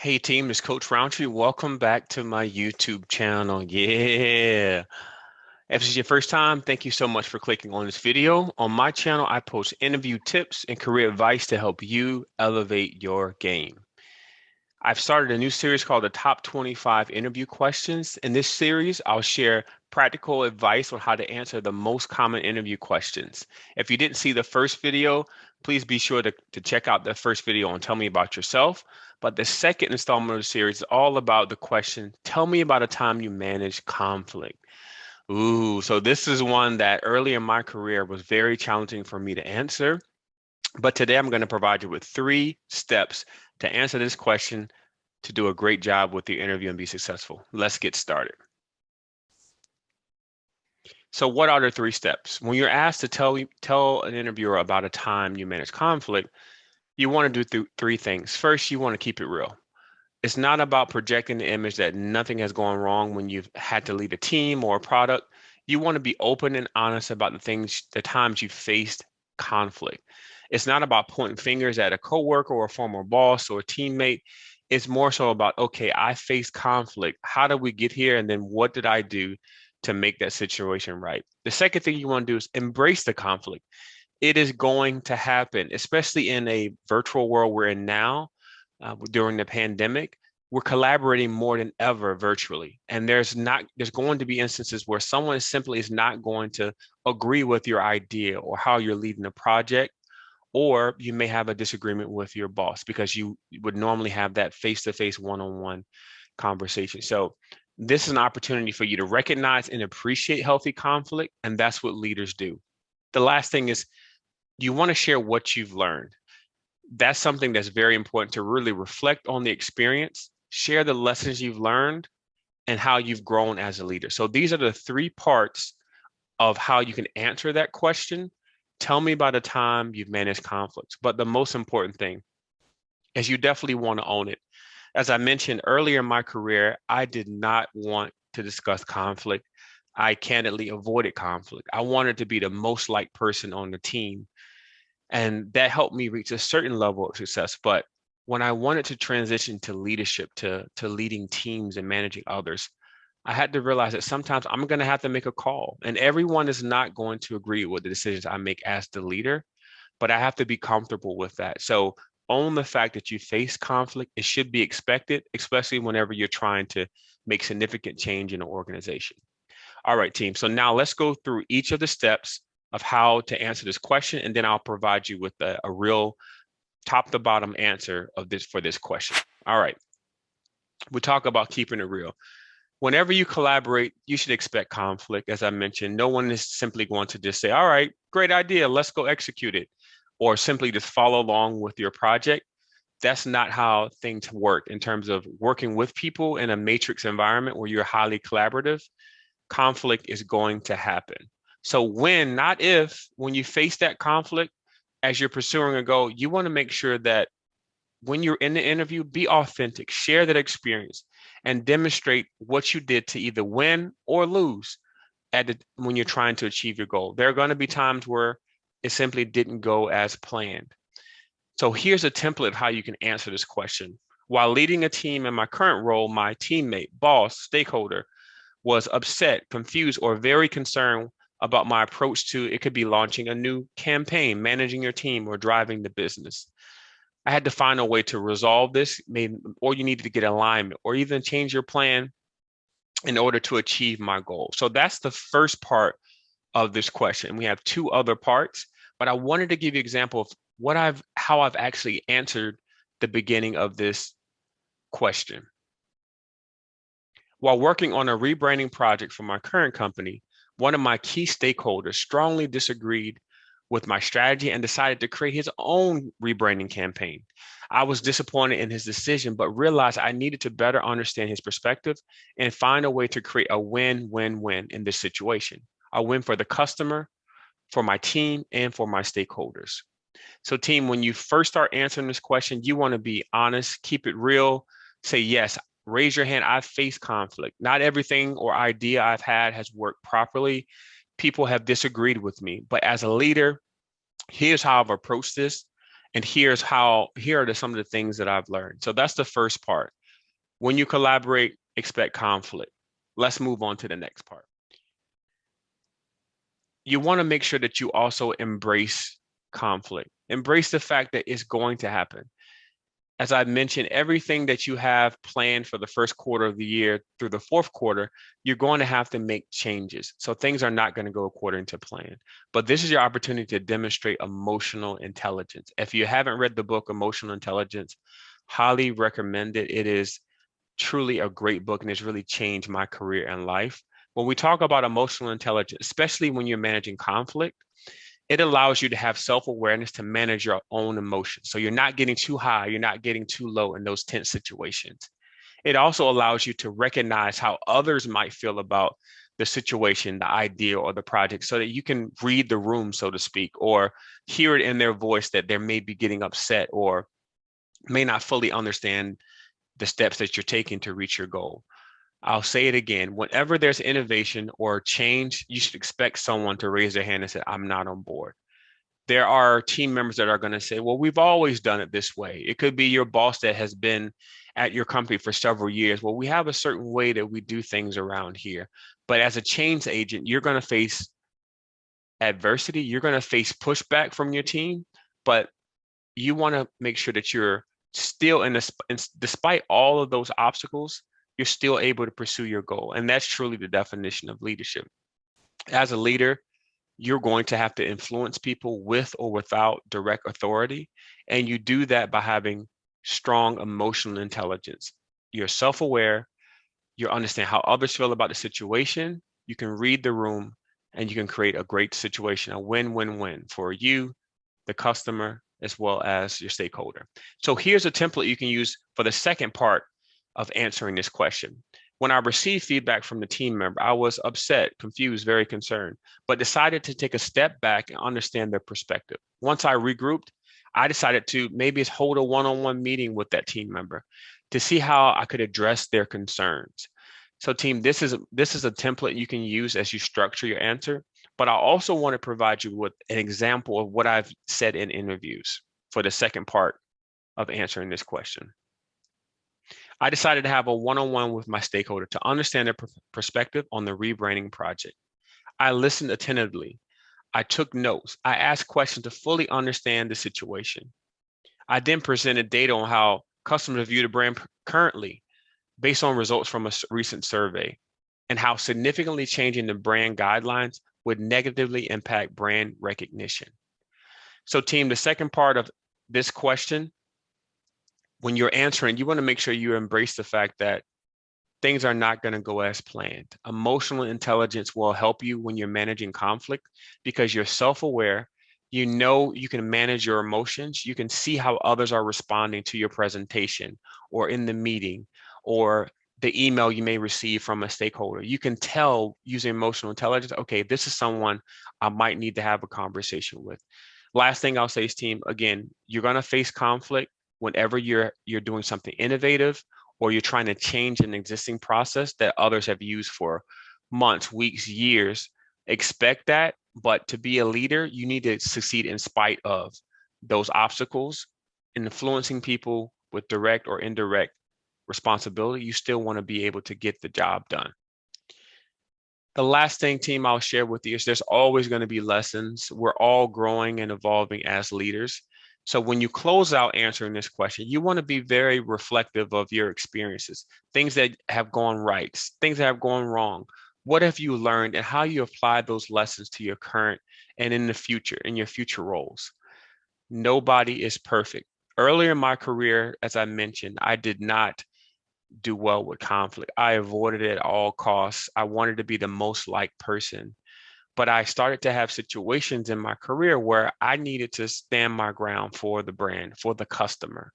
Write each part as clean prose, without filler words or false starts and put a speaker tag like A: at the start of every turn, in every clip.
A: Hey team, it's Coach Roundtree. Welcome back to my YouTube channel. Yeah. If this is your first time, thank you so much for clicking on this video. On my channel, I post interview tips and career advice to help you elevate your game. I've started a new series called the Top 25 Interview Questions. In this series, I'll share practical advice on how to answer the most common interview questions. If you didn't see the first video, please be sure to check out the first video and tell me about yourself. But the second installment of the series is all about the question, tell me about a time you managed conflict. Ooh, so this is one that early in my career was very challenging for me to answer. But today I'm going to provide you with 3 steps to answer this question to do a great job with the interview and be successful. Let's get started. So what are the 3 steps? When you're asked to tell an interviewer about a time you managed conflict, you want to do 3 things. First, you want to keep it real. It's not about projecting the image that nothing has gone wrong when you've had to lead a team or a product. You want to be open and honest about the times you faced conflict. It's not about pointing fingers at a coworker or a former boss or a teammate. It's more so about, okay, I faced conflict. How did we get here? And then what did I do to make that situation right? The second thing you want to do is embrace the conflict. It is going to happen, especially in a virtual world we're in now during the pandemic. We're collaborating more than ever virtually. And there's going to be instances where someone simply is not going to agree with your idea or how you're leading a project, or you may have a disagreement with your boss because you would normally have that face-to-face one-on-one conversation. So this is an opportunity for you to recognize and appreciate healthy conflict, and that's what leaders do. The last thing is you want to share what you've learned. That's something that's very important to really reflect on the experience, share the lessons you've learned, and how you've grown as a leader. So these are the 3 parts of how you can answer that question. Tell me about a time you've managed conflicts. But the most important thing is you definitely want to own it. As I mentioned earlier in my career, I did not want to discuss conflict. I candidly avoided conflict. I wanted to be the most liked person on the team. And that helped me reach a certain level of success. But when I wanted to transition to leadership, to leading teams and managing others, I had to realize that sometimes I'm going to have to make a call, and everyone is not going to agree with the decisions I make as the leader, but I have to be comfortable with that. So own the fact that you face conflict. It should be expected, especially whenever you're trying to make significant change in an organization. All right, team. So now let's go through each of the steps of how to answer this question, and then I'll provide you with a real top to bottom answer of this for this question. All right. We talk about keeping it real. Whenever you collaborate, you should expect conflict. As I mentioned, no one is simply going to just say, all right, great idea, let's go execute it, or simply just follow along with your project. That's not how things work in terms of working with people in a matrix environment where you're highly collaborative. Conflict is going to happen. So when, not if, when you face that conflict as you're pursuing a goal, you want to make sure that when you're in the interview, be authentic, share that experience, and demonstrate what you did to either win or lose when you're trying to achieve your goal. There are going to be times where it simply didn't go as planned. So here's a template of how you can answer this question. While leading a team in my current role, my teammate, boss, stakeholder was upset, confused, or very concerned about my approach to it could be launching a new campaign, managing your team, or driving the business. I had to find a way to resolve this, maybe, or you needed to get alignment, or even change your plan in order to achieve my goal. So that's the first part of this question. We have 2 other parts, but I wanted to give you an example of how I've actually answered the beginning of this question. While working on a rebranding project for my current company, one of my key stakeholders strongly disagreed with my strategy and decided to create his own rebranding campaign. I was disappointed in his decision, but realized I needed to better understand his perspective and find a way to create a win-win-win in this situation. A win for the customer, for my team, and for my stakeholders. So team, when you first start answering this question, you want to be honest, keep it real, say, yes, raise your hand. I've faced conflict. Not everything or idea I've had has worked properly. People have disagreed with me, but as a leader, here's how I've approached this. And here are some of the things that I've learned. So that's the first part. When you collaborate, expect conflict. Let's move on to the next part. You want to make sure that you also embrace conflict. Embrace the fact that it's going to happen. As I mentioned, everything that you have planned for the first quarter of the year through the fourth quarter, you're going to have to make changes. So things are not going to go according to plan. But this is your opportunity to demonstrate emotional intelligence. If you haven't read the book, Emotional Intelligence, highly recommend it. It is truly a great book and it's really changed my career and life. When we talk about emotional intelligence, especially when you're managing conflict, it allows you to have self-awareness to manage your own emotions. So you're not getting too high, you're not getting too low in those tense situations. It also allows you to recognize how others might feel about the situation, the idea, or the project, so that you can read the room, so to speak, or hear it in their voice that they may be getting upset or may not fully understand the steps that you're taking to reach your goal. I'll say it again. Whenever there's innovation or change, you should expect someone to raise their hand and say, I'm not on board. There are team members that are going to say, well, we've always done it this way. It could be your boss that has been at your company for several years. Well, we have a certain way that we do things around here. But as a change agent, you're going to face adversity. You're going to face pushback from your team, but you want to make sure that you're still despite all of those obstacles, you're still able to pursue your goal. And that's truly the definition of leadership. As a leader, you're going to have to influence people with or without direct authority. And you do that by having strong emotional intelligence. You're self-aware, you understand how others feel about the situation, you can read the room, and you can create a great situation, a win-win-win for you, the customer, as well as your stakeholder. So here's a template you can use for the second part of answering this question. When I received feedback from the team member, I was upset, confused, very concerned, but decided to take a step back and understand their perspective. Once I regrouped, I decided to maybe hold a one-on-one meeting with that team member to see how I could address their concerns. So team, this is a template you can use as you structure your answer, but I also want to provide you with an example of what I've said in interviews for the second part of answering this question. I decided to have a one-on-one with my stakeholder to understand their perspective on the rebranding project. I listened attentively. I took notes. I asked questions to fully understand the situation. I then presented data on how customers view the brand currently based on results from a recent survey and how significantly changing the brand guidelines would negatively impact brand recognition. So team, the second part of this question, when you're answering, you want to make sure you embrace the fact that things are not going to go as planned. Emotional intelligence will help you when you're managing conflict because you're self-aware. You know you can manage your emotions. You can see how others are responding to your presentation or in the meeting or the email you may receive from a stakeholder. You can tell using emotional intelligence, okay, this is someone I might need to have a conversation with. Last thing I'll say is, team, again, you're going to face conflict whenever you're doing something innovative or you're trying to change an existing process that others have used for months, weeks, years. Expect that, but to be a leader, you need to succeed in spite of those obstacles. Influencing people with direct or indirect responsibility, you still want to be able to get the job done. The last thing, team, I'll share with you is there's always going to be lessons. We're all growing and evolving as leaders. So when you close out answering this question, you want to be very reflective of your experiences, things that have gone right, things that have gone wrong. What have you learned and how you apply those lessons to your current and in the future, in your future roles? Nobody is perfect. Earlier in my career, as I mentioned, I did not do well with conflict. I avoided it at all costs. I wanted to be the most liked person. But I started to have situations in my career where I needed to stand my ground for the brand, for the customer.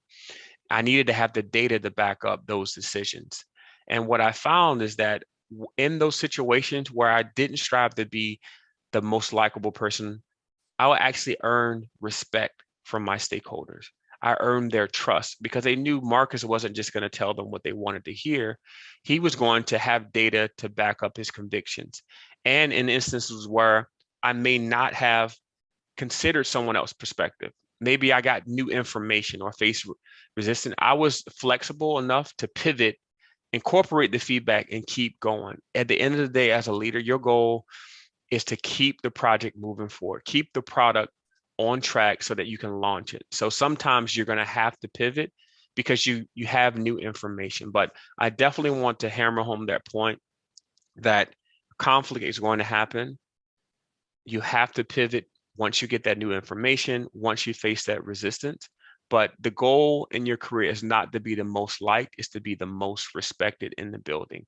A: I needed to have the data to back up those decisions. And what I found is that in those situations where I didn't strive to be the most likable person, I would actually earn respect from my stakeholders. I earned their trust because they knew Marcus wasn't just going to tell them what they wanted to hear. He was going to have data to back up his convictions. And in instances where I may not have considered someone else's perspective, maybe I got new information or faced resistance. I was flexible enough to pivot, incorporate the feedback, and keep going. At the end of the day, as a leader, your goal is to keep the project moving forward, keep the product on track so that you can launch it. So sometimes you're going to have to pivot because you have new information. But I definitely want to hammer home that point that conflict is going to happen. You have to pivot once you get that new information, once you face that resistance. But the goal in your career is not to be the most liked, it's to be the most respected in the building.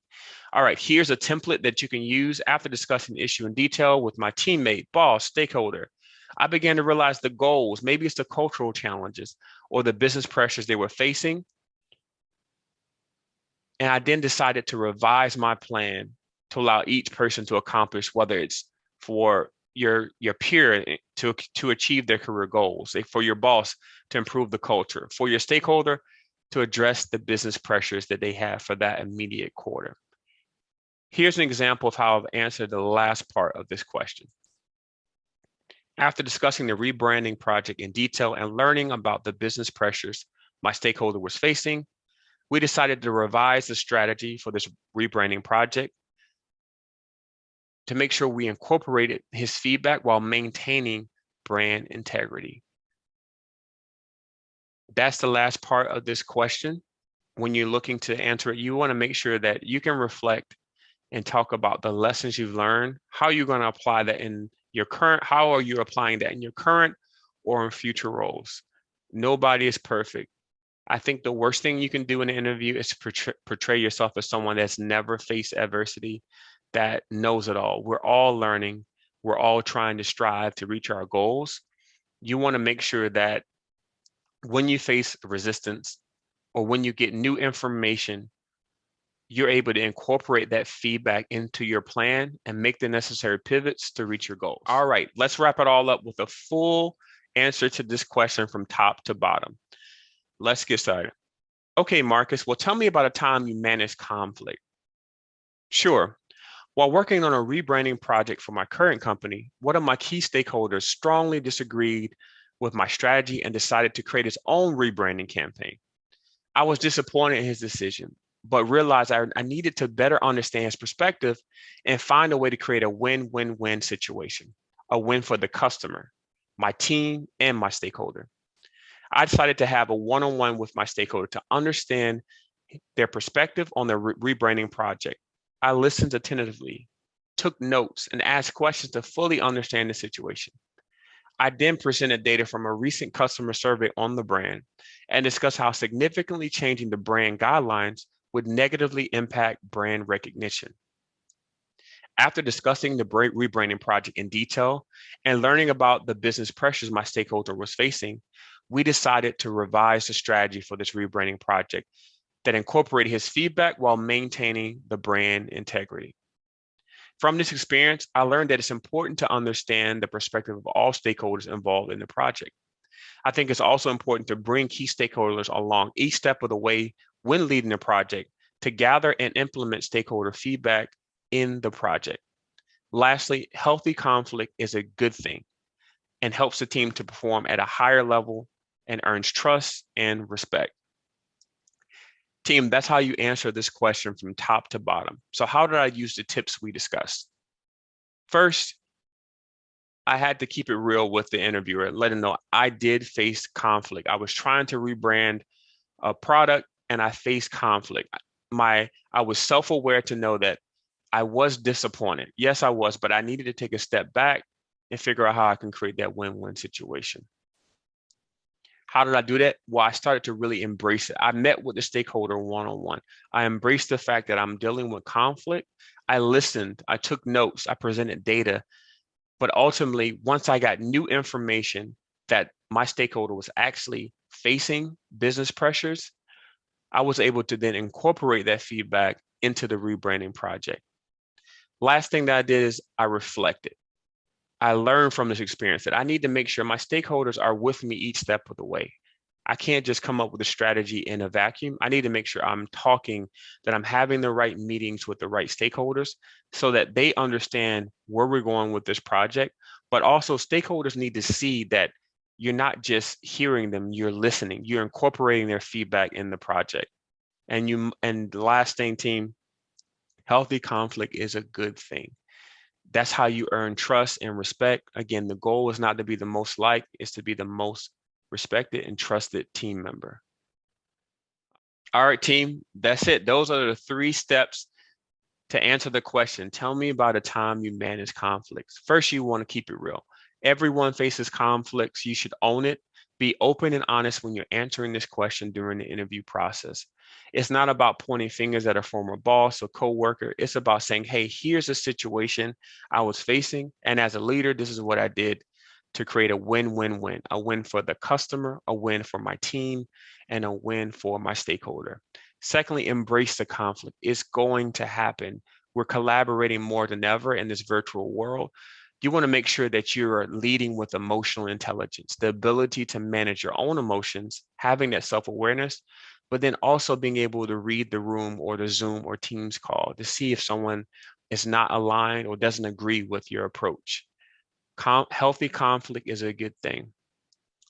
A: All right, here's a template that you can use after discussing the issue in detail with my teammate, boss, stakeholder. I began to realize the goals, maybe it's the cultural challenges or the business pressures they were facing. And I then decided to revise my plan to allow each person to accomplish, whether it's for your peer to achieve their career goals, for your boss to improve the culture, for your stakeholder to address the business pressures that they have for that immediate quarter. Here's an example of how I've answered the last part of this question. After discussing the rebranding project in detail and learning about the business pressures my stakeholder was facing, we decided to revise the strategy for this rebranding project to make sure we incorporated his feedback while maintaining brand integrity. That's the last part of this question. When you're looking to answer it, you want to make sure that you can reflect and talk about the lessons you've learned, how you're going to apply that in your current, how are you applying that in your current or in future roles? Nobody is perfect. I think the worst thing you can do in an interview is portray yourself as someone that's never faced adversity, that knows it all. We're all learning. We're all trying to strive to reach our goals. You want to make sure that when you face resistance or when you get new information, you're able to incorporate that feedback into your plan and make the necessary pivots to reach your goals. All right, let's wrap it all up with a full answer to this question from top to bottom. Let's get started. Okay, Marcus, well, tell me about a time you managed conflict. Sure. While working on a rebranding project for my current company, one of my key stakeholders strongly disagreed with my strategy and decided to create his own rebranding campaign. I was disappointed in his decision, but realized I needed to better understand his perspective and find a way to create a win-win-win situation, a win for the customer, my team, and my stakeholder. I decided to have a one-on-one with my stakeholder to understand their perspective on the rebranding project. I listened attentively, took notes, and asked questions to fully understand the situation. I then presented data from a recent customer survey on the brand and discussed how significantly changing the brand guidelines would negatively impact brand recognition. After discussing the rebranding project in detail and learning about the business pressures my stakeholder was facing, we decided to revise the strategy for this rebranding project that incorporated his feedback while maintaining the brand integrity. From this experience, I learned that it's important to understand the perspective of all stakeholders involved in the project. I think it's also important to bring key stakeholders along each step of the way when leading the project to gather and implement stakeholder feedback in the project. Lastly, healthy conflict is a good thing and helps the team to perform at a higher level and earns trust and respect. Team, that's how you answer this question from top to bottom. So how did I use the tips we discussed? First, I had to keep it real with the interviewer, let him know I did face conflict. I was trying to rebrand a product and I faced conflict. I was self-aware to know that I was disappointed. Yes, I was, but I needed to take a step back and figure out how I can create that win-win situation. How did I do that? Well, I started to really embrace it. I met with the stakeholder one-on-one. I embraced the fact that I'm dealing with conflict. I listened, I took notes, I presented data. But ultimately, once I got new information that my stakeholder was actually facing business pressures, I was able to then incorporate that feedback into the rebranding project. Last thing that I did is I reflected. I learned from this experience that I need to make sure my stakeholders are with me each step of the way. I can't just come up with a strategy in a vacuum. I need to make sure I'm talking, that I'm having the right meetings with the right stakeholders so that they understand where we're going with this project. But also stakeholders need to see that you're not just hearing them, you're listening, you're incorporating their feedback in the project. And the last thing, team, healthy conflict is a good thing. That's how you earn trust and respect. Again, the goal is not to be the most liked, it's to be the most respected and trusted team member. All right, team, that's it. Those are the 3 steps to answer the question. Tell me about a time you manage conflicts. First, you want to keep it real. Everyone faces conflicts. You should own it. Be open and honest when you're answering this question during the interview process. It's not about pointing fingers at a former boss or coworker. It's about saying, hey, here's a situation I was facing. And as a leader, this is what I did to create a win-win-win, a win for the customer, a win for my team, and a win for my stakeholder. Secondly, embrace the conflict. It's going to happen. We're collaborating more than ever in this virtual world. You want to make sure that you're leading with emotional intelligence, the ability to manage your own emotions, having that self-awareness, but then also being able to read the room or the Zoom or Teams call to see if someone is not aligned or doesn't agree with your approach. Healthy conflict is a good thing.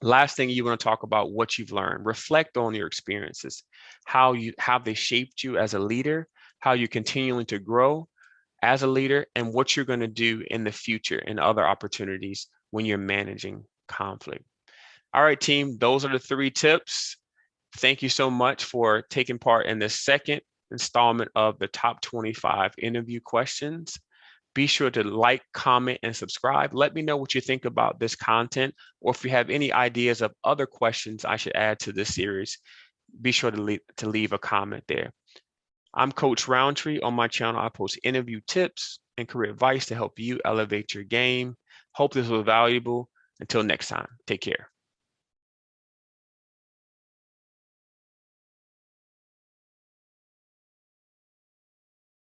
A: Last thing, you want to talk about what you've learned. Reflect on your experiences, how they shaped you as a leader, how you're continuing to grow as a leader, and what you're going to do in the future and other opportunities when you're managing conflict. All right, team, those are the 3 tips. Thank you so much for taking part in the second installment of the top 25 interview questions. Be sure to like, comment, and subscribe. Let me know what you think about this content, or if you have any ideas of other questions I should add to this series, be sure to leave a comment there. I'm Coach Roundtree. On my channel, I post interview tips and career advice to help you elevate your game. Hope this was valuable. Until next time, take care.